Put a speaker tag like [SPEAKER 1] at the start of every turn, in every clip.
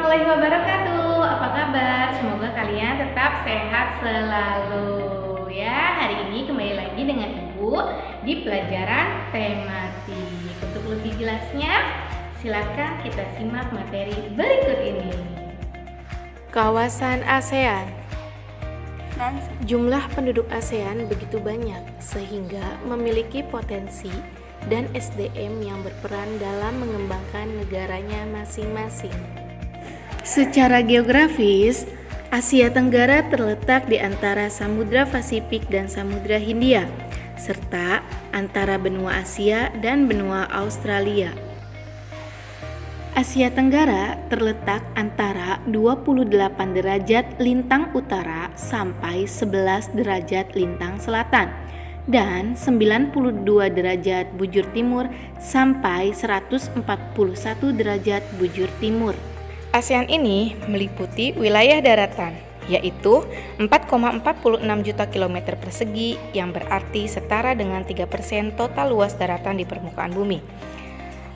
[SPEAKER 1] warahmatullahi wabarakatuh. Apa kabar? Semoga kalian tetap sehat selalu ya. Hari ini kembali lagi dengan Ibu di pelajaran tematik. Untuk lebih jelasnya, silakan kita simak materi berikut ini.
[SPEAKER 2] Kawasan ASEAN. Jumlah penduduk ASEAN begitu banyak sehingga memiliki potensi dan SDM yang berperan dalam mengembangkan negaranya masing-masing. Secara geografis, Asia Tenggara terletak di antara Samudra Pasifik dan Samudra Hindia, serta antara benua Asia dan benua Australia. Asia Tenggara terletak antara 28 derajat lintang utara sampai 11 derajat lintang selatan dan 92 derajat bujur timur sampai 141 derajat bujur timur. ASEAN ini meliputi wilayah daratan, yaitu 4,46 juta kilometer persegi yang berarti setara dengan 3% total luas daratan di permukaan bumi.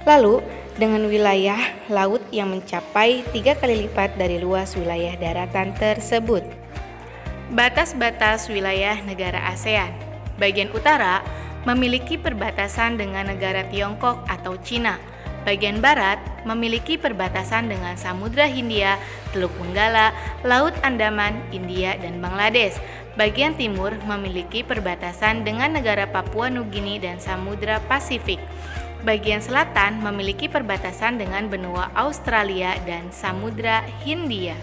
[SPEAKER 2] Lalu, dengan wilayah laut yang mencapai 3 kali lipat dari luas wilayah daratan tersebut. Batas-batas wilayah negara ASEAN. Bagian utara memiliki perbatasan dengan negara Tiongkok atau Cina. Bagian barat memiliki perbatasan dengan Samudra Hindia, Teluk Benggala, Laut Andaman, India, dan Bangladesh. Bagian timur memiliki perbatasan dengan negara Papua Nugini dan Samudra Pasifik. Bagian selatan memiliki perbatasan dengan benua Australia dan Samudra Hindia.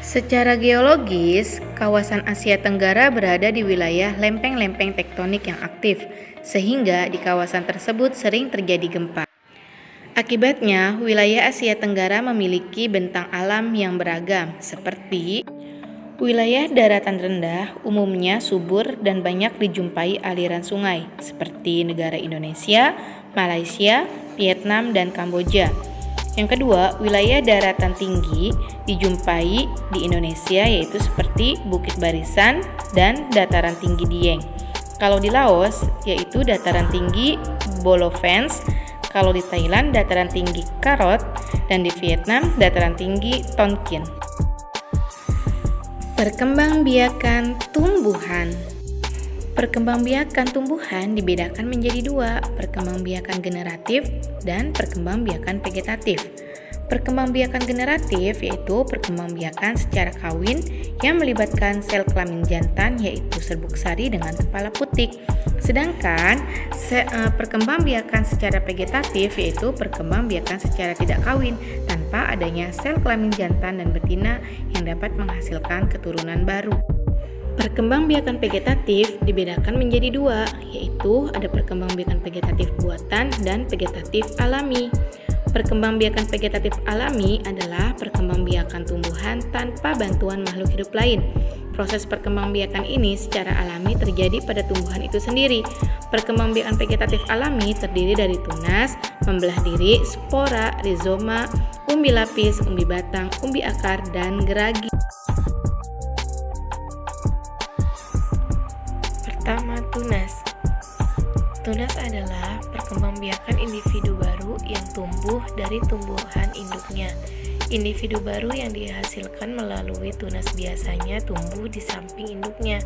[SPEAKER 2] Secara geologis, kawasan Asia Tenggara berada di wilayah lempeng-lempeng tektonik yang aktif, sehingga di kawasan tersebut sering terjadi gempa. Akibatnya, wilayah Asia Tenggara memiliki bentang alam yang beragam, seperti wilayah daratan rendah umumnya subur dan banyak dijumpai aliran sungai, seperti negara Indonesia, Malaysia, Vietnam, dan Kamboja. Yang kedua, wilayah daratan tinggi dijumpai di Indonesia, yaitu seperti Bukit Barisan dan dataran tinggi Dieng. Kalau di Laos, yaitu dataran tinggi Bolovens. Kalau di Thailand, dataran tinggi Karot, dan di Vietnam, dataran tinggi Tonkin. Perkembangbiakan tumbuhan. Perkembangbiakan tumbuhan dibedakan menjadi dua, perkembangbiakan generatif dan perkembangbiakan vegetatif. Perkembangbiakan generatif yaitu perkembangbiakan secara kawin yang melibatkan sel kelamin jantan yaitu serbuk sari dengan kepala putik. Sedangkan perkembangbiakan secara vegetatif yaitu perkembangbiakan secara tidak kawin tanpa adanya sel kelamin jantan dan betina yang dapat menghasilkan keturunan baru. Perkembangbiakan vegetatif dibedakan menjadi dua, yaitu ada perkembangbiakan vegetatif buatan dan vegetatif alami. Perkembangbiakan vegetatif alami adalah perkembangbiakan tumbuhan tanpa bantuan makhluk hidup lain. Proses perkembangbiakan ini secara alami terjadi pada tumbuhan itu sendiri. Perkembangbiakan vegetatif alami terdiri dari tunas, membelah diri, spora, rizoma, umbi lapis, umbi batang, umbi akar, dan geragi. Pertama, tunas. Tunas adalah perkembangbiakan individu baru yang tumbuh dari tumbuhan induknya. Individu baru yang dihasilkan melalui tunas biasanya tumbuh di samping induknya.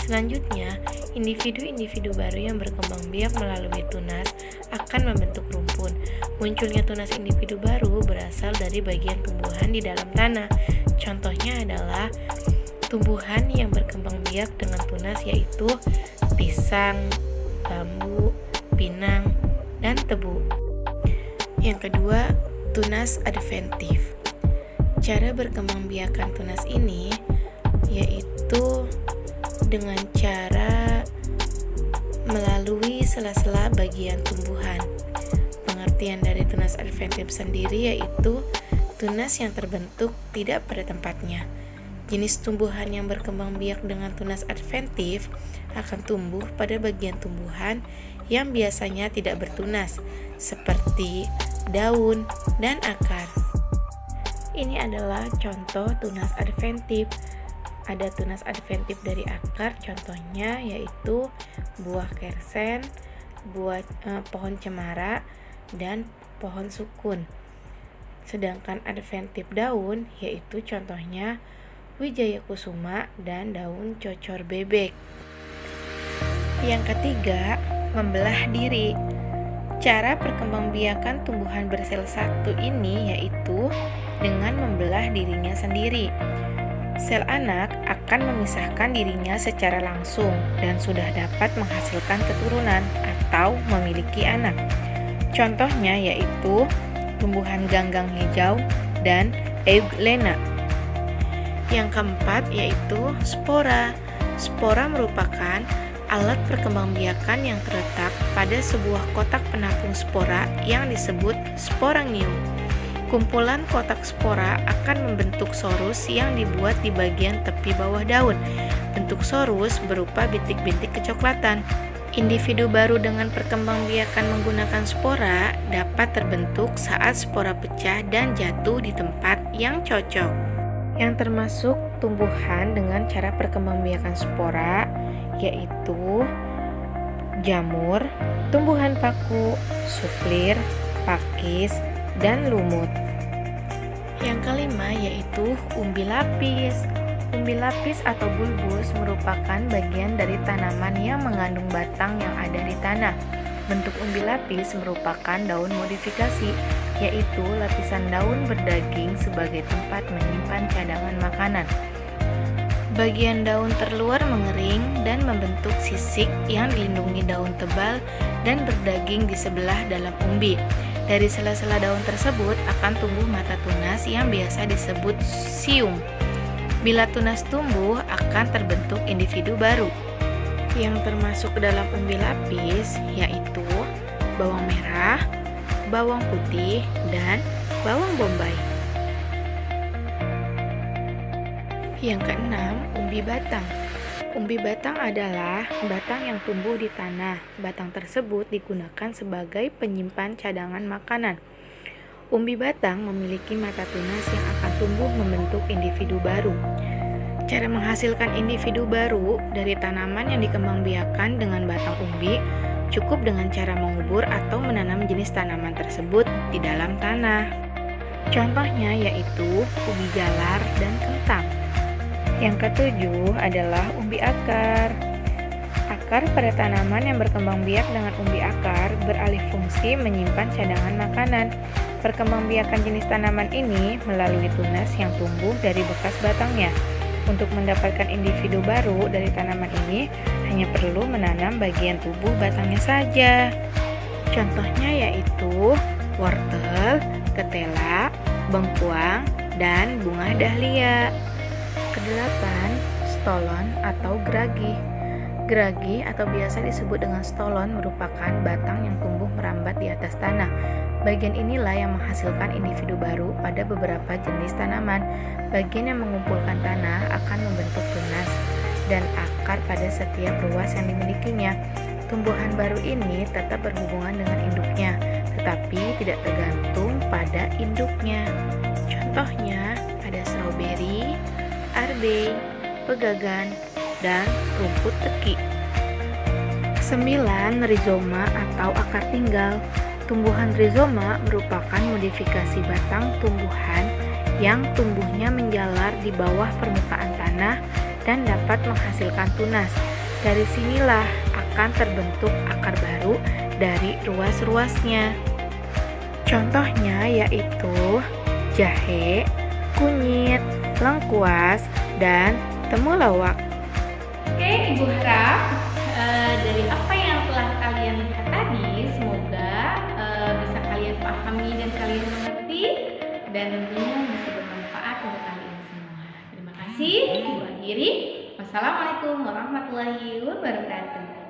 [SPEAKER 2] Selanjutnya, individu-individu baru yang berkembang biak melalui tunas akan membentuk rumpun. Munculnya tunas individu baru berasal dari bagian tumbuhan di dalam tanah. Contohnya adalah tumbuhan yang berkembang biak dengan tunas yaitu pisang, bambu, pinang, dan tebu. Yang kedua, tunas adventif. Cara berkembangbiakan tunas ini yaitu dengan cara melalui sela-sela bagian tumbuhan. Pengertian dari tunas adventif sendiri yaitu tunas yang terbentuk tidak pada tempatnya. Jenis tumbuhan yang berkembang biak dengan tunas adventif akan tumbuh pada bagian tumbuhan yang biasanya tidak bertunas, seperti daun dan akar. Ini adalah contoh tunas adventif. Ada tunas adventif dari akar, contohnya yaitu buah kersen, pohon cemara, dan pohon sukun. Sedangkan adventif daun yaitu contohnya Wijaya kusuma dan daun cocor bebek. Yang ketiga, membelah diri. Cara perkembangbiakan tumbuhan bersel satu ini yaitu dengan membelah dirinya sendiri. Sel anak akan memisahkan dirinya secara langsung dan sudah dapat menghasilkan keturunan atau memiliki anak. Contohnya yaitu tumbuhan ganggang hijau dan euglena. Yang keempat yaitu spora. Spora merupakan alat perkembangbiakan yang terletak pada sebuah kotak penampung spora yang disebut sporangium. Kumpulan kotak spora akan membentuk sorus yang dibuat di bagian tepi bawah daun. Bentuk sorus berupa bintik-bintik kecoklatan. Individu baru dengan perkembangbiakan menggunakan spora dapat terbentuk saat spora pecah dan jatuh di tempat yang cocok. Yang termasuk tumbuhan dengan cara perkembangbiakan spora yaitu jamur, tumbuhan paku, suplir, pakis, dan lumut. Yang kelima yaitu umbi lapis. Umbi lapis atau bulbus merupakan bagian dari tanaman yang mengandung batang yang ada di tanah. Bentuk umbi lapis merupakan daun modifikasi, yaitu lapisan daun berdaging sebagai tempat menyimpan cadangan makanan. Bagian daun terluar mengering dan membentuk sisik yang dilindungi daun tebal dan berdaging di sebelah dalam umbi. Dari sela-sela daun tersebut akan tumbuh mata tunas yang biasa disebut siung. Bila tunas tumbuh, akan terbentuk individu baru. Yang termasuk dalam umbi lapis yaitu bawang merah, bawang putih, dan bawang bombay. Yang keenam, umbi batang. Umbi batang adalah batang yang tumbuh di tanah. Batang tersebut digunakan sebagai penyimpan cadangan makanan. Umbi batang memiliki mata tunas yang akan tumbuh membentuk individu baru. Cara menghasilkan individu baru dari tanaman yang dikembangbiakan dengan batang umbi cukup dengan cara mengubur atau menanam jenis tanaman tersebut di dalam tanah. Contohnya yaitu ubi jalar dan kentang. Yang ketujuh adalah umbi akar. Akar pada tanaman yang berkembang biak dengan umbi akar beralih fungsi menyimpan cadangan makanan. Perkembangbiakan jenis tanaman ini melalui tunas yang tumbuh dari bekas batangnya. Untuk mendapatkan individu baru dari tanaman ini, hanya perlu menanam bagian tubuh batangnya saja. Contohnya yaitu wortel, ketela, bengkuang, dan bunga dahlia. Kedelapan, stolon atau geragi. Geragi atau biasa disebut dengan stolon merupakan batang yang tumbuh merambat di atas tanah. Bagian inilah yang menghasilkan individu baru pada beberapa jenis tanaman. Bagian yang mengumpulkan tanah akan membentuk tunas dan akar pada setiap ruas yang dimilikinya. Tumbuhan baru ini tetap berhubungan dengan induknya, tetapi tidak tergantung pada induknya. Contohnya ada stroberi, arbei, pegagan, dan rumput teki. 9. Rizoma atau akar tinggal. Tumbuhan rizoma merupakan modifikasi batang tumbuhan yang tumbuhnya menjalar di bawah permukaan tanah dan dapat menghasilkan tunas. Dari sinilah akan terbentuk akar baru dari ruas-ruasnya. Contohnya yaitu jahe, kunyit, lengkuas, dan temulawak.
[SPEAKER 1] Oke, Ibu harap dari apa yang telah kalian lihat tadi, semoga bisa kalian pahami dan kalian mengerti, dan tentunya bisa bermanfaat untuk kalian semua. Terima kasih. Ibu akhiri. Wassalamualaikum warahmatullahi wabarakatuh.